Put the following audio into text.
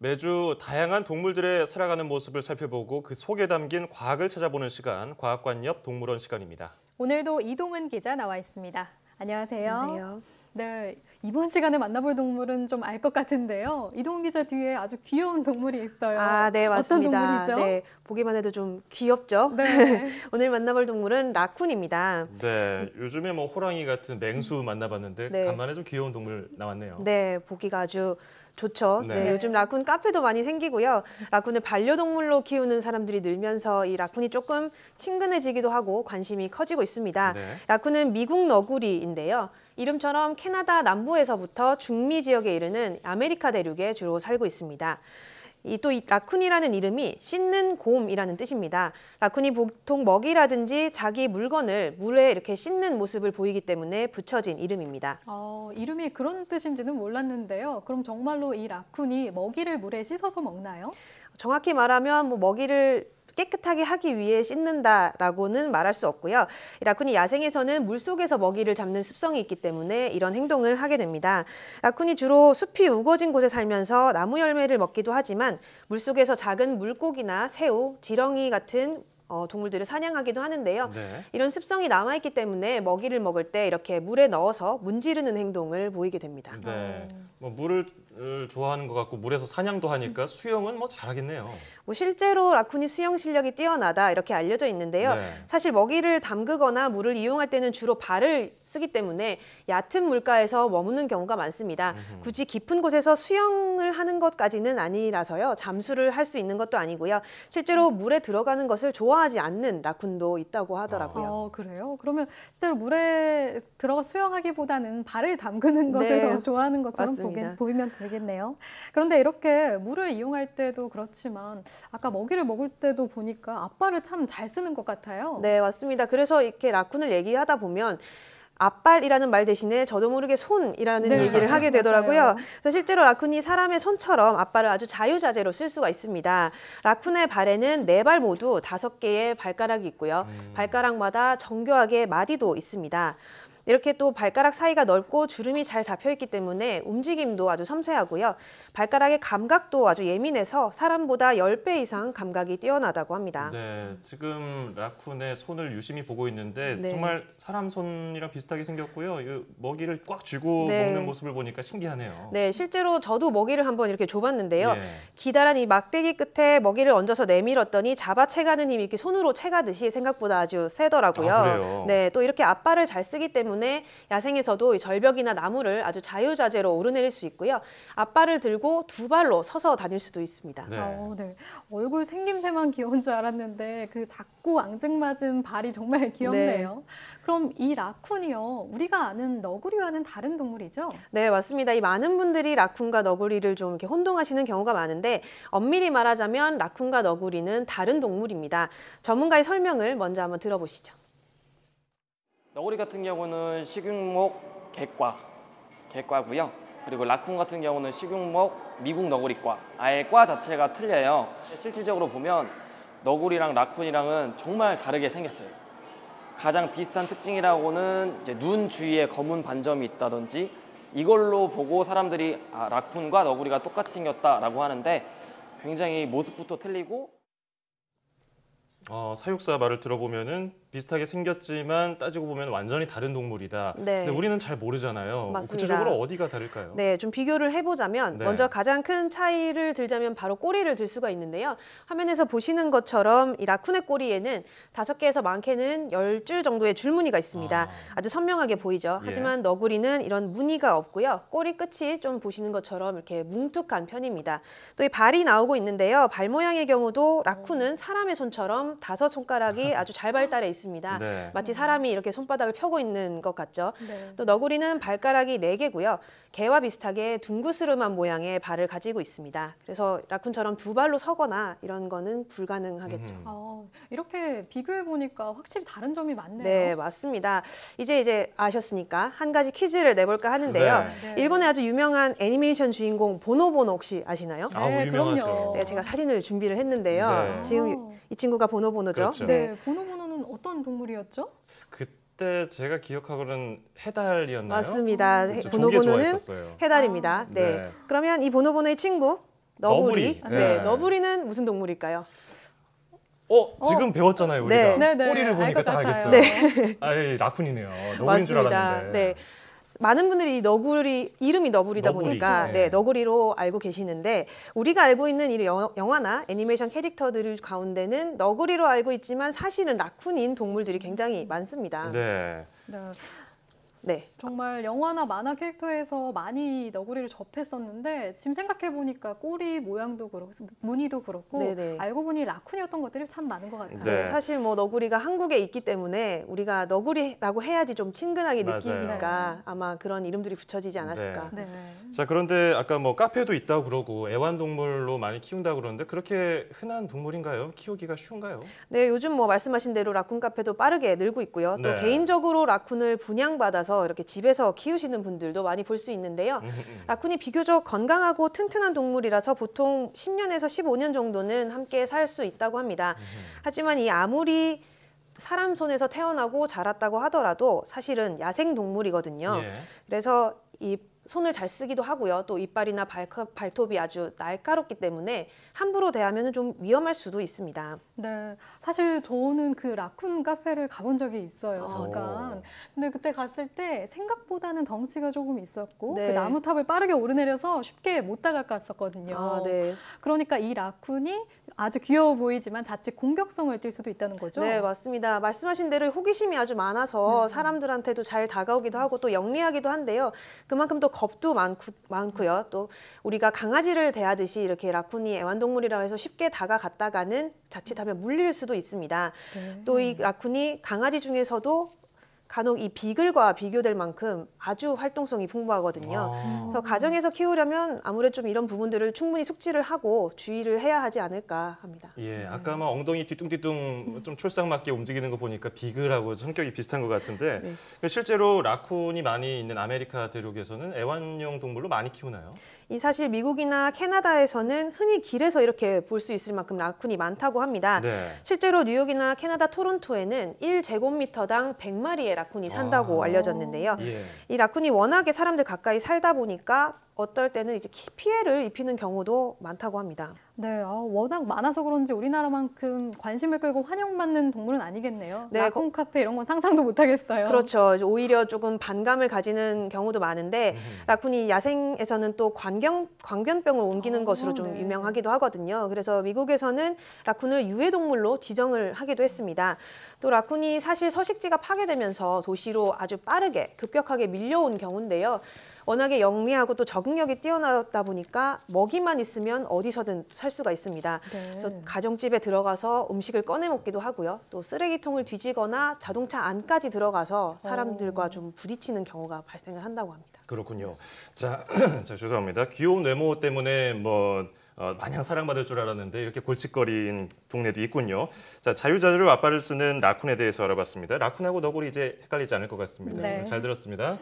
매주 다양한 동물들의 살아가는 모습을 살펴보고 그 속에 담긴 과학을 찾아보는 시간, 과학관옆 동물원 시간입니다. 오늘도 이동은 기자 나와 있습니다. 안녕하세요. 안녕하세요. 네, 이번 시간에 만나볼 동물은 좀 알 것 같은데요. 이동은 기자 뒤에 아주 귀여운 동물이 있어요. 네, 맞습니다. 어떤 동물이죠? 네, 보기만 해도 좀 귀엽죠? 네. 오늘 만나볼 동물은 라쿤입니다. 네, 요즘에 뭐 호랑이 같은 맹수 만나봤는데 네. 간만에 좀 귀여운 동물 나왔네요. 네, 보기가 아주 좋죠. 네. 네, 요즘 라쿤 카페도 많이 생기고요. 라쿤을 반려동물로 키우는 사람들이 늘면서 이 라쿤이 조금 친근해지기도 하고 관심이 커지고 있습니다. 네. 라쿤은 미국 너구리인데요. 이름처럼 캐나다 남부에서부터 중미 지역에 이르는 아메리카 대륙에 주로 살고 있습니다. 이 라쿤이라는 이름이 씻는 곰이라는 뜻입니다. 라쿤이 보통 먹이라든지 자기 물건을 물에 이렇게 씻는 모습을 보이기 때문에 붙여진 이름입니다. 이름이 그런 뜻인지는 몰랐는데요. 그럼 정말로 이 라쿤이 먹이를 물에 씻어서 먹나요? 정확히 말하면 뭐 먹이를 깨끗하게 하기 위해 씻는다라고는 말할 수 없고요. 이 라쿤이 야생에서는 물속에서 먹이를 잡는 습성이 있기 때문에 이런 행동을 하게 됩니다. 라쿤이 주로 숲이 우거진 곳에 살면서 나무 열매를 먹기도 하지만 물속에서 작은 물고기나 새우, 지렁이 같은 동물들을 사냥하기도 하는데요. 네. 이런 습성이 남아있기 때문에 먹이를 먹을 때 이렇게 물에 넣어서 문지르는 행동을 보이게 됩니다. 네, 뭐 물을 좋아하는 것 같고 물에서 사냥도 하니까 수영은 뭐 잘하겠네요. 뭐 실제로 라쿤이 수영 실력이 뛰어나다 이렇게 알려져 있는데요. 네. 사실 먹이를 담그거나 물을 이용할 때는 주로 발을 쓰기 때문에 얕은 물가에서 머무는 경우가 많습니다. 굳이 깊은 곳에서 수영을 하는 것까지는 아니라서요. 잠수를 할 수 있는 것도 아니고요. 실제로 물에 들어가는 것을 좋아하지 않는 라쿤도 있다고 하더라고요. 그래요? 그러면 실제로 물에 들어가 수영하기보다는 발을 담그는 것을 네, 더 좋아하는 것처럼 맞습니다. 보이면 되겠네요. 그런데 이렇게 물을 이용할 때도 그렇지만 아까 먹이를 먹을 때도 보니까 앞발을 참 잘 쓰는 것 같아요. 네, 맞습니다. 그래서 이렇게 라쿤을 얘기하다 보면 앞발이라는 말 대신에 저도 모르게 손이라는 네, 얘기를 하게 되더라고요. 맞아요. 그래서 실제로 라쿤이 사람의 손처럼 앞발을 아주 자유자재로 쓸 수가 있습니다. 라쿤의 발에는 네 발 모두 5개의 발가락이 있고요. 발가락마다 정교하게 마디도 있습니다. 이렇게 또 발가락 사이가 넓고 주름이 잘 잡혀있기 때문에 움직임도 아주 섬세하고요. 발가락의 감각도 아주 예민해서 사람보다 10배 이상 감각이 뛰어나다고 합니다. 네, 지금 라쿤의 손을 유심히 보고 있는데 네. 정말 사람 손이랑 비슷하게 생겼고요. 이 먹이를 꽉 쥐고 네. 먹는 모습을 보니까 신기하네요. 네, 실제로 저도 먹이를 한번 이렇게 줘봤는데요. 예. 기다란 이 막대기 끝에 먹이를 얹어서 내밀었더니 잡아채가는 힘이 이렇게 손으로 채가듯이 생각보다 아주 세더라고요. 아, 그래요? 네, 또 이렇게 앞발을 잘 쓰기 때문에 야생에서도 이 절벽이나 나무를 아주 자유자재로 오르내릴 수 있고요. 앞발을 들고 2발로 서서 다닐 수도 있습니다. 네. 네. 얼굴 생김새만 귀여운 줄 알았는데 그 작고 앙증맞은 발이 정말 귀엽네요. 그럼 이 라쿤이요, 우리가 아는 너구리와는 다른 동물이죠? 네, 맞습니다. 이 많은 분들이 라쿤과 너구리를 좀 이렇게 혼동하시는 경우가 많은데 엄밀히 말하자면 라쿤과 너구리는 다른 동물입니다. 전문가의 설명을 먼저 한번 들어보시죠. 너구리 같은 경우는 식용목 개과고요. 그리고 라쿤 같은 경우는 식용목 미국 너구리과. 아예 과 자체가 틀려요. 실질적으로 보면 너구리랑 라쿤이랑은 정말 다르게 생겼어요. 가장 비슷한 특징이라고는 이제 눈 주위에 검은 반점이 있다든지 이걸로 보고 사람들이 라쿤과 너구리가 똑같이 생겼다라고 하는데 굉장히 모습부터 틀리고 사육사 말을 들어보면은 비슷하게 생겼지만 따지고 보면 완전히 다른 동물이다. 네. 근데 우리는 잘 모르잖아요. 맞습니다. 구체적으로 어디가 다를까요? 네, 좀 비교를 해보자면 네. 먼저 가장 큰 차이를 들자면 바로 꼬리를 들 수가 있는데요. 화면에서 보시는 것처럼 이 라쿤의 꼬리에는 5개에서 많게는 10줄 정도의 줄무늬가 있습니다. 아주 선명하게 보이죠. 예. 하지만 너구리는 이런 무늬가 없고요. 꼬리 끝이 좀 보시는 것처럼 이렇게 뭉툭한 편입니다. 또 이 발이 나오고 있는데요. 발 모양의 경우도 라쿤은 사람의 손처럼 5손가락이 아주 잘 발달해 있습니다. 네. 마치 사람이 이렇게 손바닥을 펴고 있는 것 같죠. 네. 또 너구리는 발가락이 4개고요. 개와 비슷하게 둥그스름한 모양의 발을 가지고 있습니다. 그래서 라쿤처럼 2발로 서거나 이런 거는 불가능하겠죠. 이렇게 비교해 보니까 확실히 다른 점이 많네요. 네, 맞습니다. 이제 아셨으니까 한 가지 퀴즈를 내볼까 하는데요. 네. 일본의 아주 유명한 애니메이션 주인공 보노보노 혹시 아시나요? 뭐 유명하죠. 그럼요. 네, 제가 사진을 준비를 했는데요. 네. 지금 이 친구가 보노보노죠. 그렇죠. 네, 보노보노는 어떤 동물이었죠? 그때 제가 기억하고는 해달이었나요? 맞습니다. 그렇죠. 조개 보노보노는 좋아했었어요. 해달입니다. 네. 네. 그러면 이 보노보노의 친구 너구리. 너구리. 네, 네. 너구리는 무슨 동물일까요? 지금 배웠잖아요, 우리가. 네. 네네, 꼬리를 알 보니까 것 다 같아요. 알겠어요. 아이, 라쿤이네요. 너구리인 줄 맞습니다. 알았는데. 네. 많은 분들이 이 너구리 이름이 너구리다 너구리. 보니까 네. 네, 너구리로 알고 계시는데 우리가 알고 있는 이 영화나 애니메이션 캐릭터들 가운데는 너구리로 알고 있지만 사실은 라쿤인 동물들이 굉장히 많습니다. 네. 네. 네. 정말 영화나 만화 캐릭터에서 많이 너구리를 접했었는데 지금 생각해 보니까 꼬리 모양도 그렇고 무늬도 그렇고 네네. 알고 보니 라쿤이었던 것들이 참 많은 것 같아요. 네. 사실 뭐 너구리가 한국에 있기 때문에 우리가 너구리라고 해야지 좀 친근하게 맞아요. 느끼니까 아마 그런 이름들이 붙여지지 않았을까. 네. 자, 그런데 아까 뭐 카페도 있다고 그러고 애완동물로 많이 키운다고 그러는데 그렇게 흔한 동물인가요? 키우기가 쉬운가요? 네, 요즘 뭐 말씀하신 대로 라쿤 카페도 빠르게 늘고 있고요. 또 네. 개인적으로 라쿤을 분양받아서 이렇게 집에서 키우시는 분들도 많이 볼 수 있는데요. 라쿤이 비교적 건강하고 튼튼한 동물이라서 보통 10년에서 15년 정도는 함께 살 수 있다고 합니다. 하지만 이 아무리 사람 손에서 태어나고 자랐다고 하더라도 사실은 야생 동물이거든요. 예. 그래서 이 손을 잘 쓰기도 하고요. 또 이빨이나 발톱이 아주 날카롭기 때문에 함부로 대하면 좀 위험할 수도 있습니다. 네, 사실 저는 그 라쿤 카페를 가본 적이 있어요, 오. 잠깐. 근데 그때 갔을 때 생각보다는 덩치가 조금 있었고 네. 그 나무탑을 빠르게 오르내려서 쉽게 못 다가갔었거든요. 아, 네. 그러니까 이 라쿤이 아주 귀여워 보이지만 자칫 공격성을 띌 수도 있다는 거죠. 네, 맞습니다. 말씀하신 대로 호기심이 아주 많아서 사람들한테도 잘 다가오기도 하고 또 영리하기도 한데요. 그만큼 또 겁도 많고요. 또 우리가 강아지를 대하듯이 이렇게 라쿤이 애완동물이라고 해서 쉽게 다가갔다가는 자칫하면 물릴 수도 있습니다. 네. 또 이 라쿤이 강아지 중에서도 간혹 이 비글과 비교될 만큼 아주 활동성이 풍부하거든요. 그래서 가정에서 키우려면 아무래도 좀 이런 부분들을 충분히 숙지를 하고 주의를 해야 하지 않을까 합니다. 예, 아까 막 엉덩이 뒤뚱뒤뚱 좀 촐싹맞게 움직이는 거 보니까 비글하고 성격이 비슷한 것 같은데 네. 실제로 라쿤이 많이 있는 아메리카 대륙에서는 애완용 동물로 많이 키우나요? 이 사실 미국이나 캐나다에서는 흔히 길에서 이렇게 볼 수 있을 만큼 라쿤이 많다고 합니다. 네. 실제로 뉴욕이나 캐나다 토론토에는 1제곱미터당 100마리의 라쿤이 산다고 알려졌는데요. 예. 이 라쿤이 워낙에 사람들 가까이 살다 보니까 어떨 때는 이제 피해를 입히는 경우도 많다고 합니다. 네, 워낙 많아서 그런지 우리나라만큼 관심을 끌고 환영받는 동물은 아니겠네요. 네, 라쿤 카페 이런 건 상상도 못 하겠어요. 그렇죠. 이제 오히려 조금 반감을 가지는 경우도 많은데 라쿤이 야생에서는 또 광견병을 옮기는 것으로 좀 네. 유명하기도 하거든요. 그래서 미국에서는 라쿤을 유해동물로 지정을 하기도 했습니다. 또 라쿤이 사실 서식지가 파괴되면서 도시로 아주 빠르게 급격하게 밀려온 경우인데요. 워낙에 영리하고 또 적응력이 뛰어나다 보니까 먹이만 있으면 어디서든 살 수가 있습니다. 네. 그래서 가정집에 들어가서 음식을 꺼내 먹기도 하고요. 또 쓰레기통을 뒤지거나 자동차 안까지 들어가서 사람들과 좀 부딪히는 경우가 발생을 한다고 합니다. 그렇군요. 자, 죄송합니다. 귀여운 외모 때문에 마냥 사랑받을 줄 알았는데 이렇게 골칫거리인 동네도 있군요. 자, 자유자재로 앞발을 쓰는 라쿤에 대해서 알아봤습니다. 라쿤하고 너구리 이제 헷갈리지 않을 것 같습니다. 네. 잘 들었습니다.